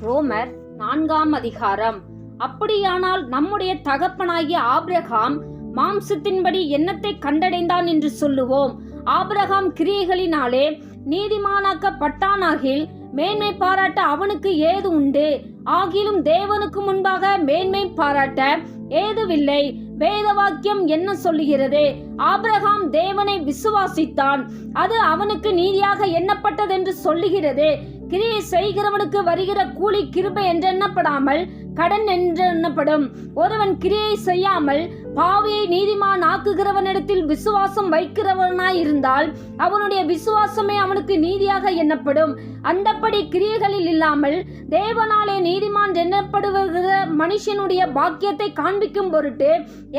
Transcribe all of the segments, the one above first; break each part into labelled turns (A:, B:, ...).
A: ரோமர் 4ஆம் அதிகாரம். அப்படியானால் நம்முடைய தகப்பனாகிய ஆபிரகாம் மாம்சத்தின்படி என்னத்தை கண்டடைந்தான் என்று சொல்லுவோம்? ஆபிரகாம் கிரியைகளினாலே நீதிமானாக்கப்பட்டானாகில் மேன்மை பாராட்ட அவனுக்கு ஏது உண்டு? ஆகிலும் தேவனுக்கு முன்பாக மேன்மை பாராட்ட ஏதுவில்லை. வேத வாக்கியம் என்ன சொல்லுகிறது? ஆபிரகாம் தேவனை விசுவாசித்தான், அது அவனுக்கு நீதியாக எண்ணப்பட்டதென்று சொல்லுகிறது. கிரியை செய்கிறவனுக்கு வருகிற கூலி கிருபை என்றெண்ணப்படாமல் கடன் என்றெண்ணப்படும். ஒருவன் கிரியை செய்யாமல் பாவியை நீதிமான் ஆக்குகிறவனிடத்தில் விசுவாசம் வைக்கிறவனாய் இருந்தால் அவனுடைய விசுவாசமே அவனுக்கு நீதியாக எண்ணப்படும். அந்தப்படி கிரியைகளில் இல்லாமல் தேவனாலே நீதிமான் எண்ணப்படுகிற மனுஷனுடைய பாக்கியத்தை காண்பிக்கும் பொருட்டு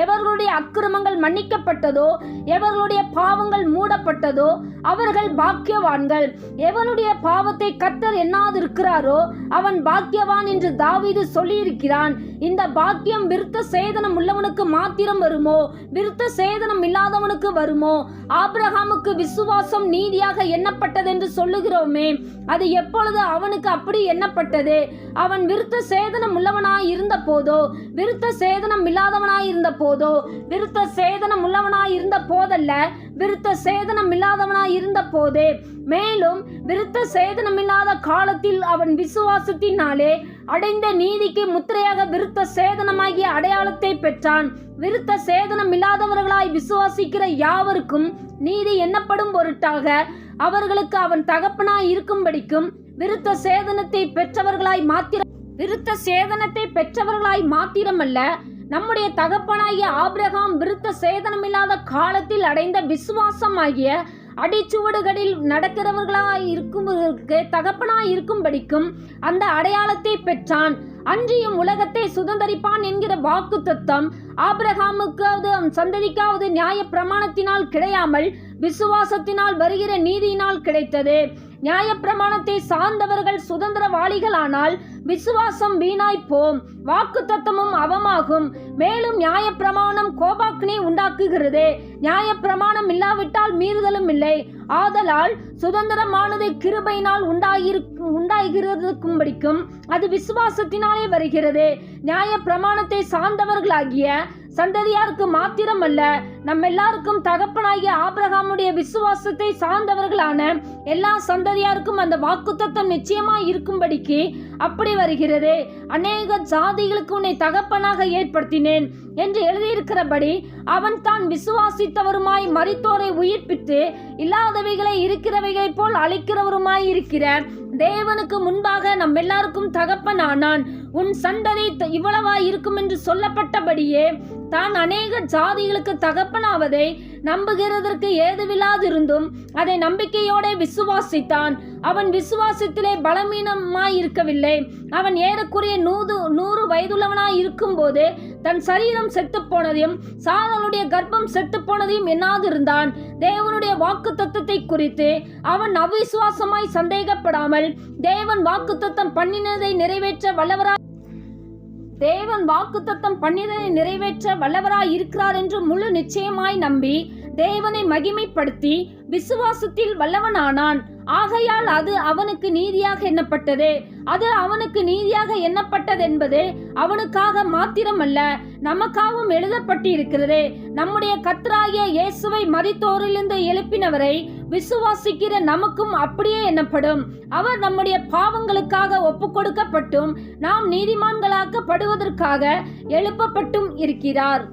A: எவர்களுடைய அக்கிரமங்கள் மன்னிக்கப்பட்டதோ, எவர்களுடைய பாவங்கள் மூடப்பட்டதோ அவர்கள் பாக்கியவான்கள். எவனுடைய பாவத்தை கர்த்தர் எண்ணாதிருக்கிறாரோ அவன் பாக்கியவான் என்று தாவீது சொல்லியிருக்கிறான். இந்த பாக்கியம் விருத்த சேதனம் உள்ளவனுக்கு மாத்திரம் வருமோ? விருத்த சேதனம் இல்லாதவனுக்கு வருமோ? ஆபிரகாமுக்கு விசுவாசம் நீதியாக எண்ணப்பட்டது என்று சொல்லுகிறோமே, அது எப்பொழுது அவனுக்கு அப்படி எண்ணப்பட்டது? அவன் விருத்த சேதனம் உள்ளவனாய் இருந்த போதோ, விருத்த சேதனம் இல்லாதவனாய் இருந்த போதோ? விருத்த சேதனம் உள்ளவனாய் இருந்த போதல்ல, விருத்த சேதனம் இல்லாதவனாய் இருந்த போதே. மேலும் விருத்த சேதனம் இல்லாத காலத்தில் அவன் விசுவாசத்தினாலே அடைந்த நீதிக்கு முத்திரையாக விருத்த சேதனமாகிய அடையாளத்தை பெற்றான். விருத்த சேதனம் இல்லாதவர்களாய் விசுவாசிக்கிற யாவருக்கும் நீதி எண்ணப்படும் பொருட்டாக அவர்களுக்கு அவன் தகப்பனாய் இருக்கும்படிக்கும் விருத்த சேதனத்தை பெற்றவர்களாய் மாத்திரமல்ல, நம்முடைய தகப்பனாகிய ஆபிரகாம் விருத்த சேதனமில்லாத காலத்தில் அடைந்த விசுவாசம் ஆகிய அடிச்சுவடுகளில் நடக்கிறவர்களாய் இருக்கும்படிக்கு தகப்பனாய் இருக்கும்படிக்கும் அந்த அடையாளத்தை பெற்றான். அன்றியும் உலகத்தை சுதந்தரிப்பான் என்கிற வாக்கு தத்தம் ஆபிரகாமுக்காவது அவன் சந்ததிக்காவது நியாய பிரமாணத்தினால் கிடையாமல் விசுவாசத்தினால் வருகிற நீதியினால் கிடைத்தது. நியாய பிரமாணத்தை சார்ந்தவர்கள் சுதந்திரவாளிகளானால் விசுவாசம் வீணாய் போம், வாக்கு தத்தமும் அவமாகும். மேலும் நியாய பிரமாணம் கோபாக்னி உண்டாக்குகிறது. நியாய பிரமாணம் இல்லாவிட்டால் மீறுதலும் இல்லை. ஆதலால் சுதந்திரமானது கிருபையினால் உண்டாகிறதுக்கும்படிக்கும் அது விசுவாசத்தினாலே வருகிறது. நியாய பிரமாணத்தை சார்ந்தவர்களாகிய சந்ததியாருக்கு மாத்திரமல்ல, நம்ம எல்லாருக்கும் தகப்பனாகிய ஆபிரகாமுடைய விசுவாசத்தை சார்ந்தவர்களான எல்லா சந்ததியாருக்கும் அந்த வாக்குத்தத்தம் நிச்சயமாய் இருக்கும்படிக்கு அப்படி வருகிறது. அநேக ஜாதிகளுக்கு உன்னை தகப்பனாக ஏற்படுத்தினேன் என்று எழுதியிருக்கிறபடி அவன் தான் விசுவாசித்தவருமாய் மரித்தோரை உயிர்ப்பித்து இல்லாதவைகளை இருக்கிறவைகளை போல் அழைக்கிறவருமாய் இருக்கிற தேவனுக்கு முன்பாக நம் எல்லாருக்கும் தகப்பன் ஆனான். உன் சந்ததி இவ்வளவாய் இருக்கும் என்று சொல்லப்பட்டபடியே தான் அநேக ஜாதிகளுக்கு தகப்பனாவதை நம்புகிறதற்கு ஏதுவில்லாதிருந்தும் அதை நம்பிக்கையோட விசுவாசித்தான். அவன் விசுவாசத்திலே பலவீனமாய் இருக்கவில்லை. அவன் ஏறக்குறைய 100 வயதுள்ளவனாய் இருக்கும் போது தன் சரீரம் செத்து போனதையும் சாராளுடைய கர்ப்பம் செத்து போனதையும் எண்ணாதிருந்தான். தேவனுடைய வாக்கு தத்தத்தை குறித்து அவன் அவிசுவாசமாய் சந்தேகப்படாமல் தேவன் வாக்குத்தத்தம் பண்ணினதை நிறைவேற்ற வல்லவராய் இருக்கிறார் என்று முழு நிச்சயமாய் நம்பி தேவனை மகிமைப்படுத்தி விசுவாசத்தில் வல்லவனானான். ஆகையால் அது அவனுக்கு நீதியாக எண்ணப்பட்டது. அது அவனுக்கு நீதியாக எண்ணப்பட்டதென்பது அவனுக்காக மாத்திரமல்ல, நமக்காகவும் எழுதப்பட்டிருக்கிறது. நம்முடைய கர்த்தராகிய இயேசுவை மரித்தோரிலிருந்து எழுப்பினவரை விசுவாசிக்கிற நமக்கும் அப்படியே எண்ணப்படும். அவர் நம்முடைய பாவங்களுக்காக ஒப்பு கொடுக்கப்பட்டும் நாம் நீதிமான்களாக்கப்படுவதற்காக எழுப்பப்பட்டும் இருக்கிறார்.